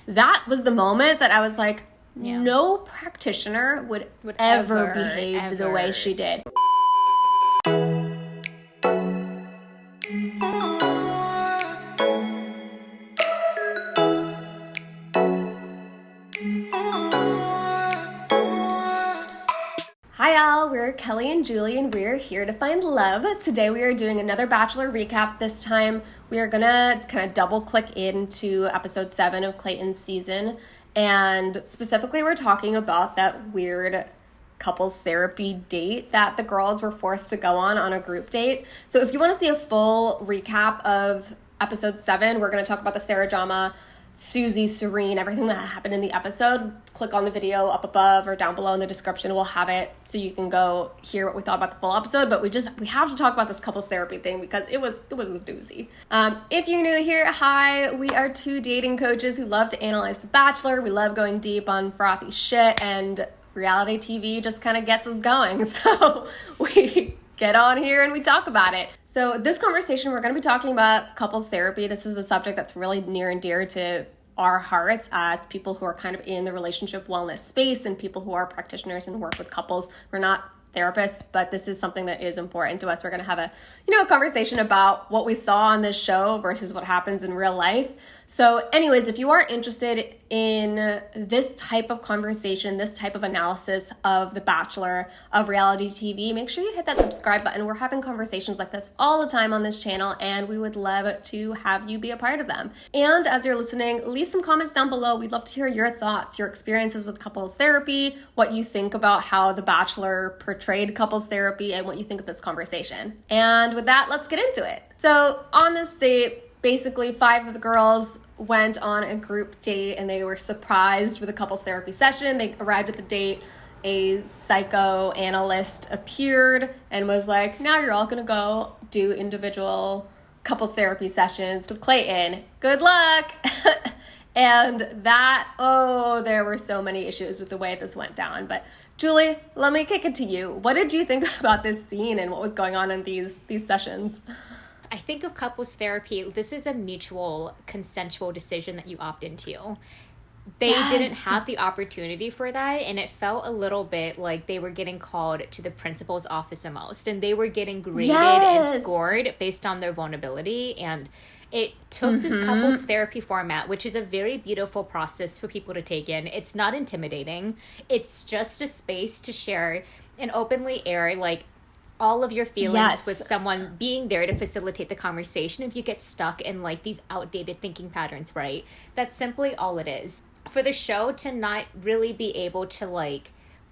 that was the moment that I was like, no practitioner would ever behave the way she did. Hi y'all, we're Kelly and Julie and we're here to find love. Today we are doing another Bachelor recap. This time we are gonna kind of double click into episode 7 of Clayton's season, and specifically we're talking about that weird couples therapy date that the girls were forced to go on a group date. So if you want to see a full recap of episode 7, we're going to talk about the Sarah drama, Susie, Serene, everything that happened in the episode. Click on the video up above or down below in the description. We'll have it so you can go hear what we thought about the full episode. But we have to talk about this couples therapy thing because it was a doozy. If you're new here, hi, we are two dating coaches who love to analyze The Bachelor. We love going deep on frothy shit, and reality TV just kind of gets us going. So we get on here and we talk about it. So this conversation, we're going to be talking about couples therapy. This is a subject that's really near and dear to our hearts as people who are kind of in the relationship wellness space and people who are practitioners and work with couples. We're not therapists, but this is something that is important to us. We're going to have a conversation about what we saw on this show versus what happens in real life. So anyways, if you are interested in this type of conversation, this type of analysis of The Bachelor, of reality TV, make sure you hit that subscribe button. We're having conversations like this all the time on this channel, and we would love to have you be a part of them. And as you're listening, leave some comments down below. We'd love to hear your thoughts, your experiences with couples therapy, what you think about how The Bachelor portrayed couples therapy, and what you think of this conversation. And with that, let's get into it. So on this date, basically 5 of the girls went on a group date and they were surprised with a couples therapy session. They arrived at the date, a psychoanalyst appeared and was like, now you're all gonna go do individual couples therapy sessions with Clayton. Good luck! And there were so many issues with the way this went down. But Julie, let me kick it to you. What did you think about this scene and what was going on in these sessions? I think of couples therapy, this is a mutual consensual decision that you opt into. They didn't have the opportunity for that, and it felt a little bit like they were getting called to the principal's office almost, and they were getting graded and scored based on their vulnerability. And it took this couples therapy format, which is a very beautiful process for people to take in. It's not intimidating. It's just a space to share and openly air, all of your feelings with someone being there to facilitate the conversation if you get stuck in these outdated thinking patterns, right? That's simply all it is. For the show to not really be able to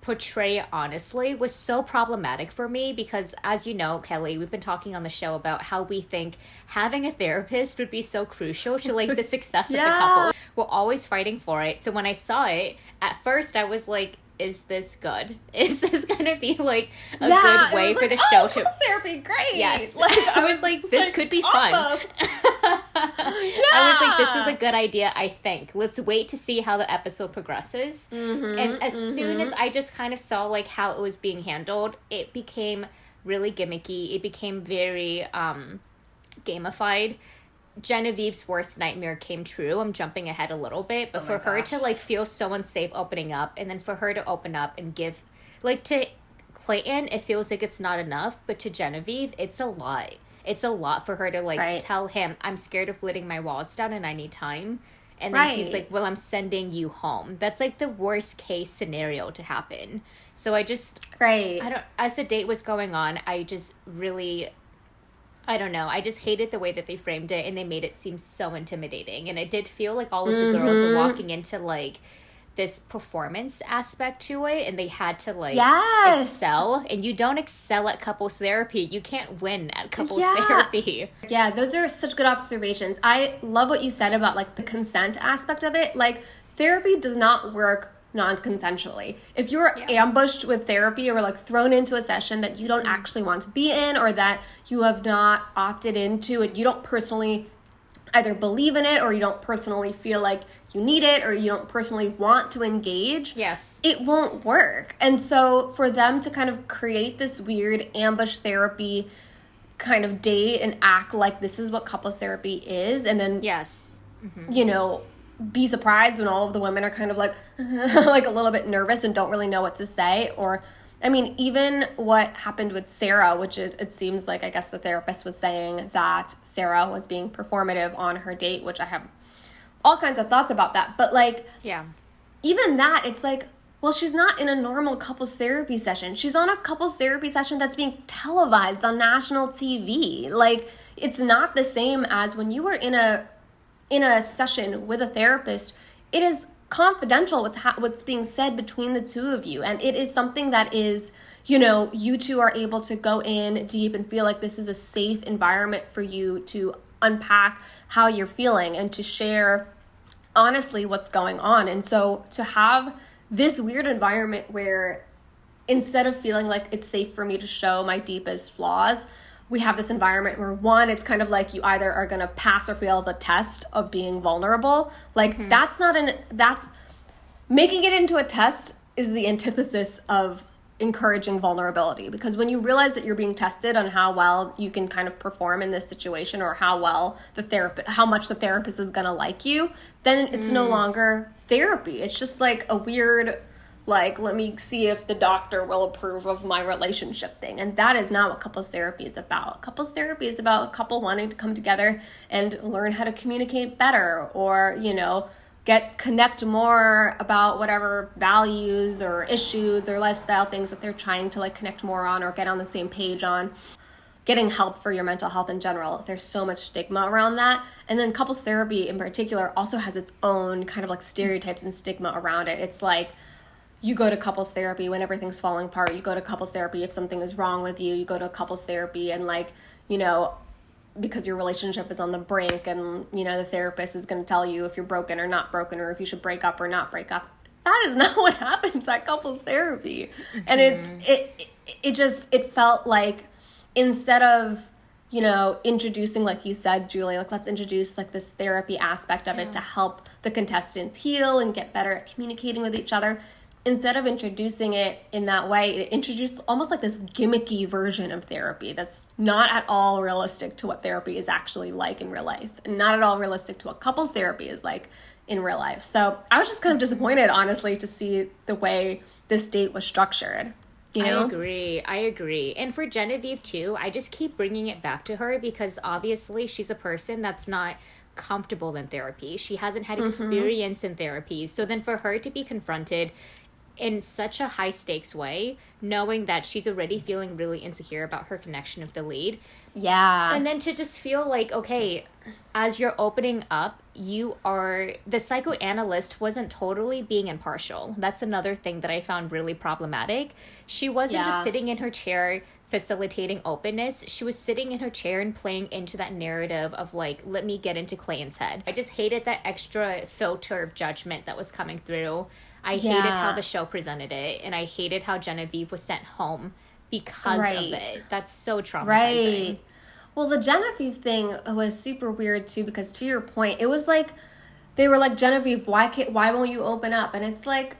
portray honestly was so problematic for me because, as you know, Kelly, we've been talking on the show about how we think having a therapist would be so crucial to the success of the couple. We're always fighting for it. So when I saw it, at first I was like, is this good? Is this gonna be a good way for the show to therapy? Great. Yes. I was like, this could be fun. I was like, this is a good idea, I think. Let's wait to see how the episode progresses. And as soon as I just kind of saw how it was being handled, it became really gimmicky. It became very gamified. Genevieve's worst nightmare came true. I'm jumping ahead a little bit, but for her to feel so unsafe opening up, and then for her to open up and give to Clayton, it feels like it's not enough, but to Genevieve, it's a lot. It's a lot for her to tell him, I'm scared of letting my walls down and I need time. And then he's like, well, I'm sending you home. That's the worst case scenario to happen. So I just as the date was going on, I just really, I don't know. I just hated the way that they framed it, and they made it seem so intimidating. And it did feel like all of the girls were walking into this performance aspect to it, and they had to excel. And you don't excel at couples therapy. You can't win at couples therapy. Yeah, those are such good observations. I love what you said about the consent aspect of it. Therapy does not work non-consensually. If you're ambushed with therapy or thrown into a session that you don't actually want to be in, or that you have not opted into and you don't personally either believe in it, or you don't personally feel like you need it, or you don't personally want to engage, it won't work. And so for them to kind of create this weird ambush therapy kind of date and act like this is what couples therapy is, and then be surprised when all of the women are kind of like like a little bit nervous and don't really know what to say. Or I mean, even what happened with Sarah, which is, it seems like, I guess the therapist was saying that Sarah was being performative on her date, which I have all kinds of thoughts about that. But like, Yeah. even that, it's like, well, she's not in a normal couples therapy session. She's on a couples therapy session that's being televised on national TV. Like, it's not the same as when you were in a session with a therapist. It is confidential what's being said between the two of you, and it is something that is, you know, you two are able to go in deep and feel like this is a safe environment for you to unpack how you're feeling and to share honestly what's going on. And so to have this weird environment where instead of feeling like it's safe for me to show my deepest flaws, we have this environment where, one, it's kind of like you either are going to pass or fail the test of being vulnerable. Like, that's making it into a test is the antithesis of encouraging vulnerability. Because when you realize that you're being tested on how well you can kind of perform in this situation, or how much the therapist is going to like you, then it's no longer therapy. It's just like a weird, like, let me see if the doctor will approve of my relationship thing. And that is not what couples therapy is about. Couples therapy is about a couple wanting to come together and learn how to communicate better, or, you know, connect more about whatever values or issues or lifestyle things that they're trying to like connect more on or get on the same page on. Getting help for your mental health in general. There's so much stigma around that. And then couples therapy in particular also has its own kind of like stereotypes and stigma around it. It's like, you go to couples therapy when everything's falling apart. You go to couples therapy if something is wrong with you. You go to couples therapy and, like, you know, because your relationship is on the brink, and, you know, the therapist is going to tell you if you're broken or not broken, or if you should break up or not break up. That is not what happens at couples therapy. And it felt like, instead of, you know, introducing, like you said, Julie, like, let's introduce like this therapy aspect of it to help the contestants heal and get better at communicating with each other. Instead of introducing it in that way, it introduced almost like this gimmicky version of therapy that's not at all realistic to what therapy is actually like in real life, and not at all realistic to what couples therapy is like in real life. So I was just kind of disappointed, honestly, to see the way this date was structured. You know? I agree. And for Genevieve too, I just keep bringing it back to her because obviously she's a person that's not comfortable in therapy. She hasn't had experience in therapy. So then for her to be confronted in such a high stakes way, knowing that she's already feeling really insecure about her connection with the lead. Yeah. And then to just feel like, okay, as you're opening up, the psychoanalyst wasn't totally being impartial. That's another thing that I found really problematic. She wasn't just sitting in her chair facilitating openness. She was sitting in her chair and playing into that narrative of like, let me get into Clayton's head. I just hated that extra filter of judgment that was coming through. I hated how the show presented it, and I hated how Genevieve was sent home because of it. That's so traumatizing. Right. Well, the Genevieve thing was super weird too, because to your point, it was like they were like, Genevieve, why won't you open up? And it's like,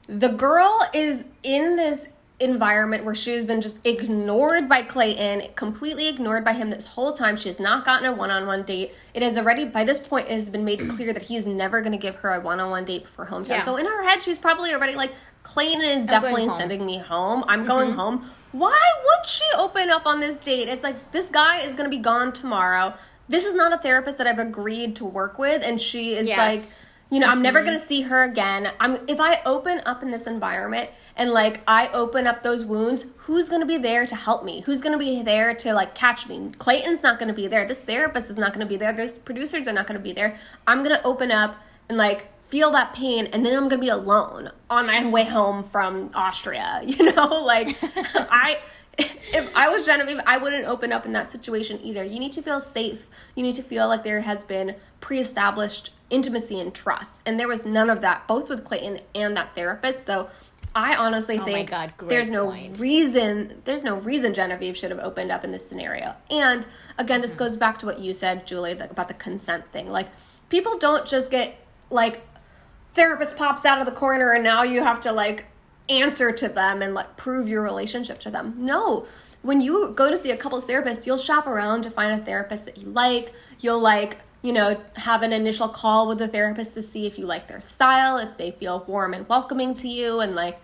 the girl is in this environment where she's been just ignored by Clayton, completely ignored by him this whole time. She has not gotten a one-on-one date. It has already, by this point, it has been made clear that he is never going to give her a one-on-one date before home time. So in her head, she's probably already like, Clayton is definitely sending me home. I'm going home. Why would she open up on this date? It's like, this guy is going to be gone tomorrow. This is not a therapist that I've agreed to work with. And she is like, you know, I'm never going to see her again. If I open up in this environment and like I open up those wounds, who's going to be there to help me? Who's going to be there to like catch me? Clayton's not going to be there. This therapist is not going to be there. Those producers are not going to be there. I'm going to open up and like feel that pain, and then I'm going to be alone on my way home from Austria. You know, like if I was Genevieve, I wouldn't open up in that situation either. You need to feel safe. You need to feel like there has been pre-established intimacy and trust. And there was none of that, both with Clayton and that therapist. So I honestly think there's no reason Genevieve should have opened up in this scenario. And again, this goes back to what you said, Julie, about the consent thing. Like, people don't just get like, therapist pops out of the corner and now you have to like answer to them and like prove your relationship to them. No. When you go to see a couples therapist, you'll shop around to find a therapist that you like. You'll like have an initial call with the therapist to see if you like their style, if they feel warm and welcoming to you, and like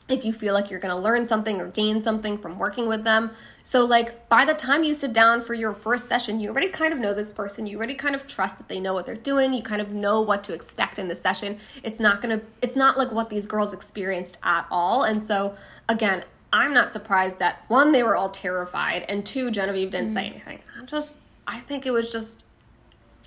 if you feel like you're going to learn something or gain something from working with them. So like by the time you sit down for your first session, you already kind of know this person. You already kind of trust that they know what they're doing. You kind of know what to expect in the session. It's not like what these girls experienced at all. And so again, I'm not surprised that one, they were all terrified, and two, Genevieve didn't say anything. I think it was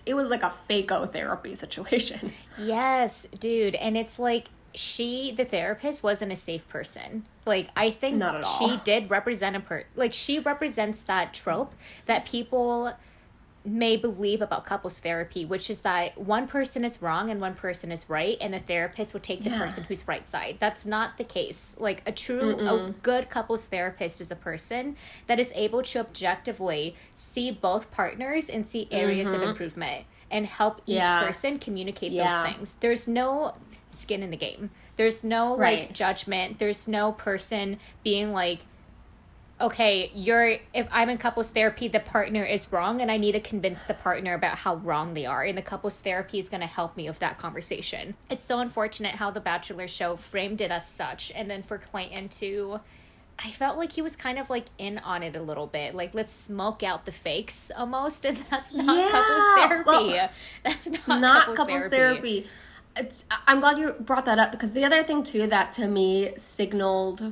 like a fake-o therapy situation. Yes, dude. And it's like the therapist wasn't a safe person. Like, I think not at all. She did represent she represents that trope that people may believe about couples therapy, which is that one person is wrong and one person is right, and the therapist will take the person who's right side. That's not the case. Like, a good couples therapist is a person that is able to objectively see both partners and see areas of improvement and help each person communicate those things. There's no skin in the game. There's no like judgment. There's no person being like, okay, if I'm in couples therapy, the partner is wrong and I need to convince the partner about how wrong they are. And the couples therapy is going to help me with that conversation. It's so unfortunate how the Bachelor show framed it as such. And then for Clayton I felt like he was kind of like in on it a little bit. Like, let's smoke out the fakes almost. And that's not couples therapy. Well, that's not couples therapy. I'm glad you brought that up, because the other thing too that to me signaled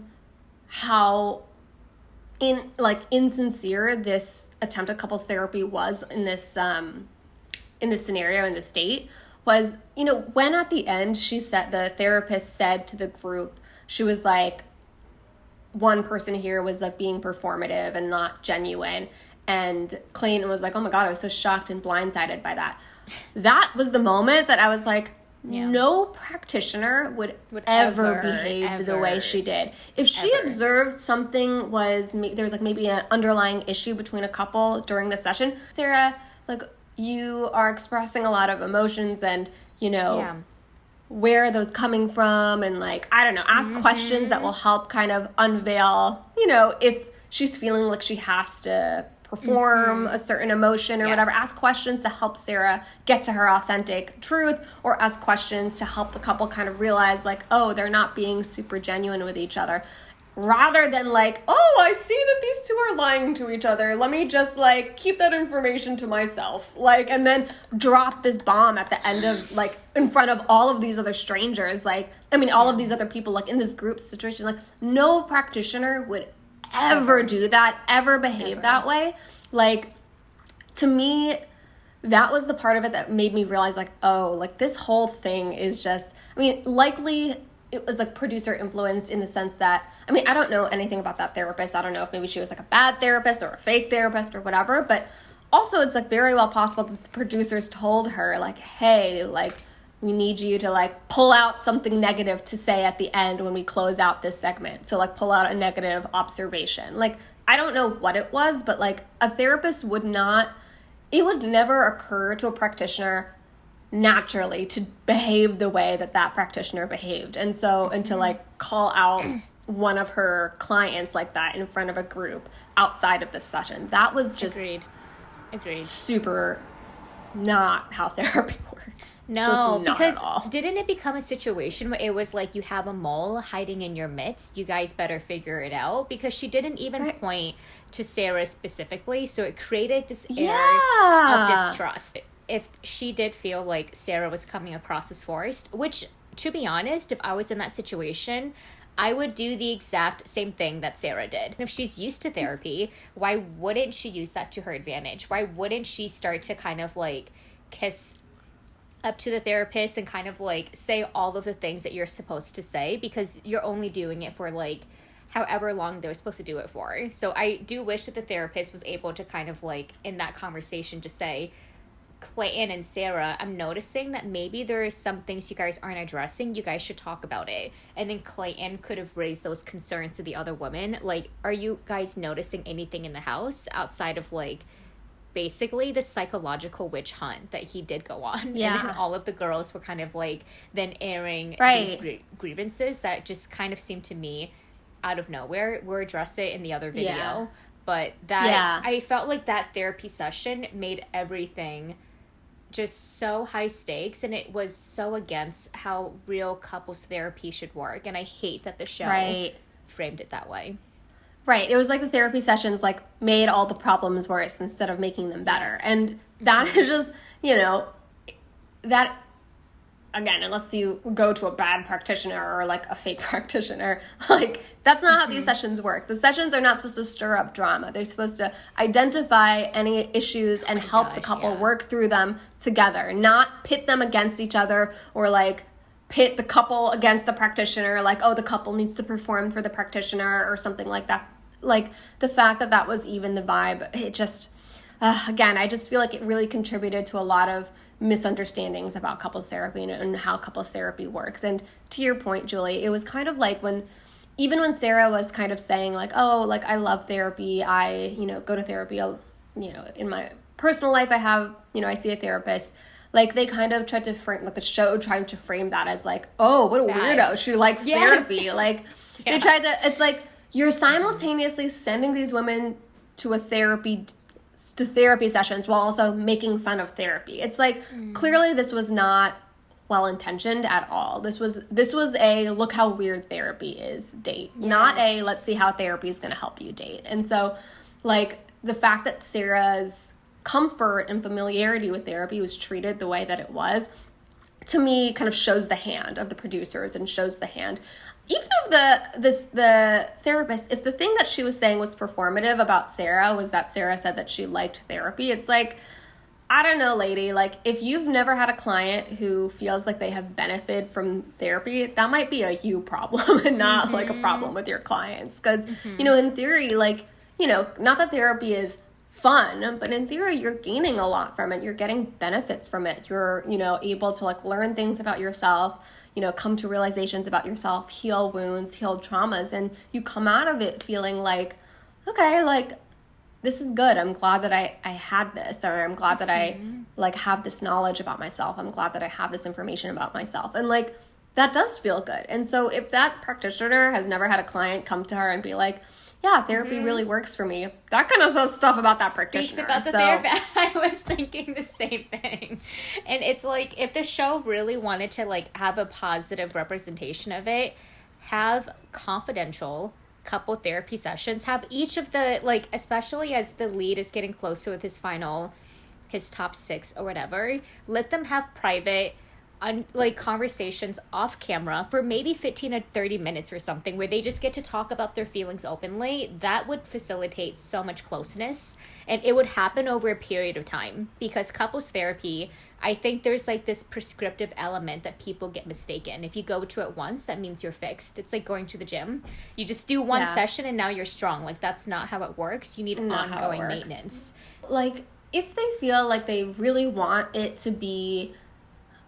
how insincere this attempt at couples therapy was in this scenario, in this date, was, when at the end the therapist said to the group, she was like, one person here was like being performative and not genuine, and Clayton was like, oh my God, I was so shocked and blindsided by that. That was the moment that I was like, no practitioner would ever behave the way she did. If she observed something there was like maybe an underlying issue between a couple during the session, Sarah, like, you are expressing a lot of emotions, and where are those coming from, and like, I don't know, ask questions that will help kind of unveil, if she's feeling like she has to perform a certain emotion or whatever. Ask questions to help Sarah get to her authentic truth, or ask questions to help the couple kind of realize like, oh, they're not being super genuine with each other, rather than like, oh, I see that these two are lying to each other, let me just like keep that information to myself, like, and then drop this bomb at the end of like in front of all of these other strangers, like, I mean, all of these other people, like in this group situation. Like, no practitioner would ever do that, ever behave that way. Like, to me, that was the part of it that made me realize like, oh, like this whole thing is just, I mean, likely it was like producer influenced, in the sense that, I mean, I don't know anything about that therapist. I don't know if maybe she was like a bad therapist or a fake therapist or whatever, but also it's like very well possible that the producers told her like, hey, like, we need you to like pull out something negative to say at the end when we close out this segment. So like pull out a negative observation. Like, I don't know what it was, but like a therapist would never occur to a practitioner naturally to behave the way that practitioner behaved. And so, and to like call out one of her clients like that in front of a group outside of this session, that was just Agreed. super not how therapy works. No, because didn't it become a situation where it was like, you have a mole hiding in your midst, you guys better figure it out? Because she didn't even point to Sarah specifically, so it created this air of distrust. If she did feel like Sarah was coming across as forced, which, to be honest, if I was in that situation, I would do the exact same thing that Sarah did. If she's used to therapy, why wouldn't she use that to her advantage? Why wouldn't she start to kind of like kiss up to the therapist and kind of like say all of the things that you're supposed to say, because you're only doing it for like however long they were supposed to do it for. So I do wish that the therapist was able to kind of like in that conversation to say, Clayton and Sarah, I'm noticing that maybe there are some things you guys aren't addressing. You guys should talk about it. And then Clayton could have raised those concerns to the other woman. Like, are you guys noticing anything in the house outside of like basically the psychological witch hunt that he did go on? Yeah. And then all of the girls were kind of like then airing these grievances that just kind of seemed to me out of nowhere. We'll address it in the other video. Yeah. But that I felt like that therapy session made everything just so high stakes, and it was so against how real couples therapy should work, and I hate that the show framed it that way. Right. It was like the therapy sessions like made all the problems worse instead of making them better. And that is just, that, again, unless you go to a bad practitioner or like a fake practitioner, like that's not how these sessions work. The sessions are not supposed to stir up drama. They're supposed to identify any issues and help the couple work through them together, not pit them against each other or like pit the couple against the practitioner, like, oh, the couple needs to perform for the practitioner or something like that. Like the fact that was even the vibe, it just, again, I just feel like it really contributed to a lot of misunderstandings about couples therapy and how couples therapy works. And to your point, Julie, it was kind of like even when Sarah was kind of saying like, oh, like I love therapy, I, go to therapy, in my personal life I have, I see a therapist. Like they kind of tried to frame, like the show tried to frame that as like, oh, what a weirdo, she likes therapy. Like they tried to, it's like you're simultaneously sending these women to therapy sessions while also making fun of therapy. It's like clearly this was not well intentioned at all. This was a look how weird therapy is date, not a let's see how therapy is going to help you date. And so like the fact that Sarah's comfort and familiarity with therapy was treated the way that it was, to me kind of shows the hand of the producers and shows the hand even of the therapist. If the thing that she was saying was performative about Sarah was that Sarah said that she liked therapy, it's like, I don't know, lady, like if you've never had a client who feels like they have benefited from therapy, that might be a you problem and not like a problem with your clients. Because, in theory, like, not that therapy is fun, but in theory you're gaining a lot from it. You're getting benefits from it. You're able to like learn things about yourself, come to realizations about yourself, heal wounds, heal traumas, and you come out of it feeling like, okay, like this is good. I'm glad that I had this, or I'm glad that I like have this knowledge about myself. I'm glad that I have this information about myself, and like that does feel good. And so if that practitioner has never had a client come to her and be like, yeah, therapy really works for me, that kind of says stuff about that practitioner. Speaks about the therapist. I was thinking the same thing. And it's like, if the show really wanted to like have a positive representation of it, have confidential couple therapy sessions, have each of the, like, especially as the lead is getting closer with his top 6 or whatever, let them have private conversations off camera for maybe 15 or 30 minutes or something, where they just get to talk about their feelings openly. That would facilitate so much closeness, and it would happen over a period of time, because couples therapy, I think there's like this prescriptive element that people get mistaken. If you go to it once, that means you're fixed. It's like going to the gym. You just do one session and now you're strong. Like that's not how it works. You need ongoing maintenance. Like if they feel like they really want it to be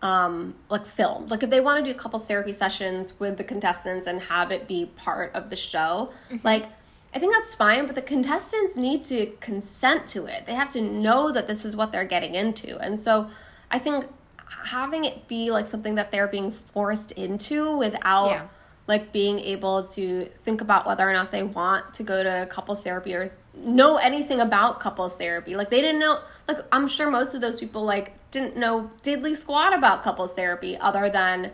like filmed, like if they want to do couples therapy sessions with the contestants and have it be part of the show, like I think that's fine, but the contestants need to consent to it. They have to know that this is what they're getting into. And so I think having it be like something that they're being forced into without like being able to think about whether or not they want to go to couples therapy or know anything about couples therapy. Like they didn't know, like I'm sure most of those people like didn't know diddly squat about couples therapy, other than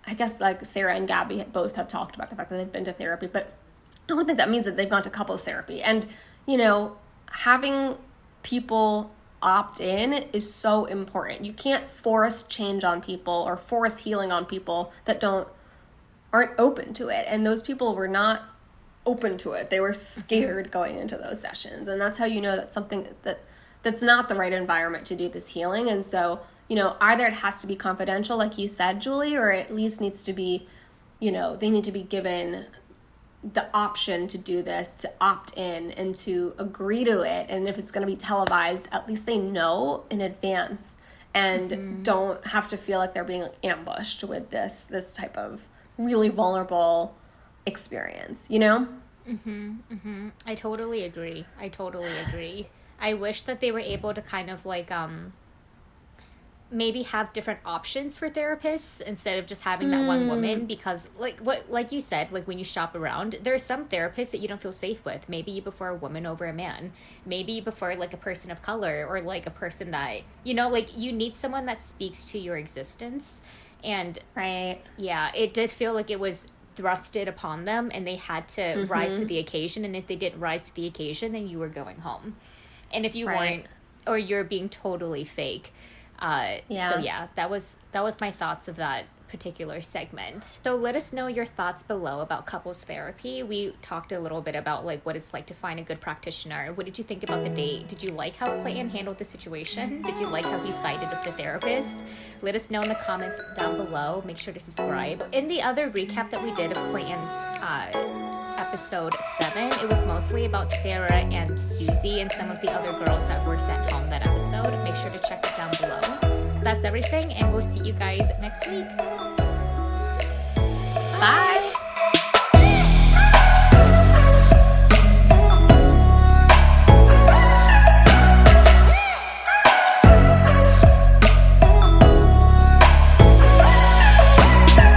I guess like Sarah and Gabby both have talked about the fact that they've been to therapy, but I don't think that means that they've gone to couples therapy. And having people opt in is so important. You can't force change on people or force healing on people that aren't open to it. And those people were not open to it. They were scared going into those sessions. And that's how you know that's something that's not the right environment to do this healing. And so, either it has to be confidential, like you said, Julie, or at least needs to be, they need to be given the option to do this, to opt in and to agree to it. And if it's going to be televised, at least they know in advance and don't have to feel like they're being ambushed with this type of really vulnerable experience, I totally agree. I wish that they were able to kind of like maybe have different options for therapists instead of just having that one woman, because like you said, like when you shop around, there are some therapists that you don't feel safe with. Maybe you prefer a woman over a man. Maybe you prefer like a person of color, or like a person that, you know, like you need someone that speaks to your existence. And right. Yeah, it did feel like it was thrusted upon them, and they had to rise to the occasion. And if they didn't rise to the occasion, then you were going home. And if you weren't, or you're being totally fake. So yeah, that was my thoughts of that particular segment. So let us know your thoughts below about couples therapy. We talked a little bit about like what it's like to find a good practitioner. What did you think about the date? Did you like how Clayton handled the situation? Did you like how he sided with the therapist? Let us know in the comments down below. Make sure to subscribe. In the other recap that we did of Clayton's episode 7, it was mostly about Sarah and Susie and some of the other girls that were sent home that episode. Make sure to check it down below. That's everything, and we'll see you guys next week.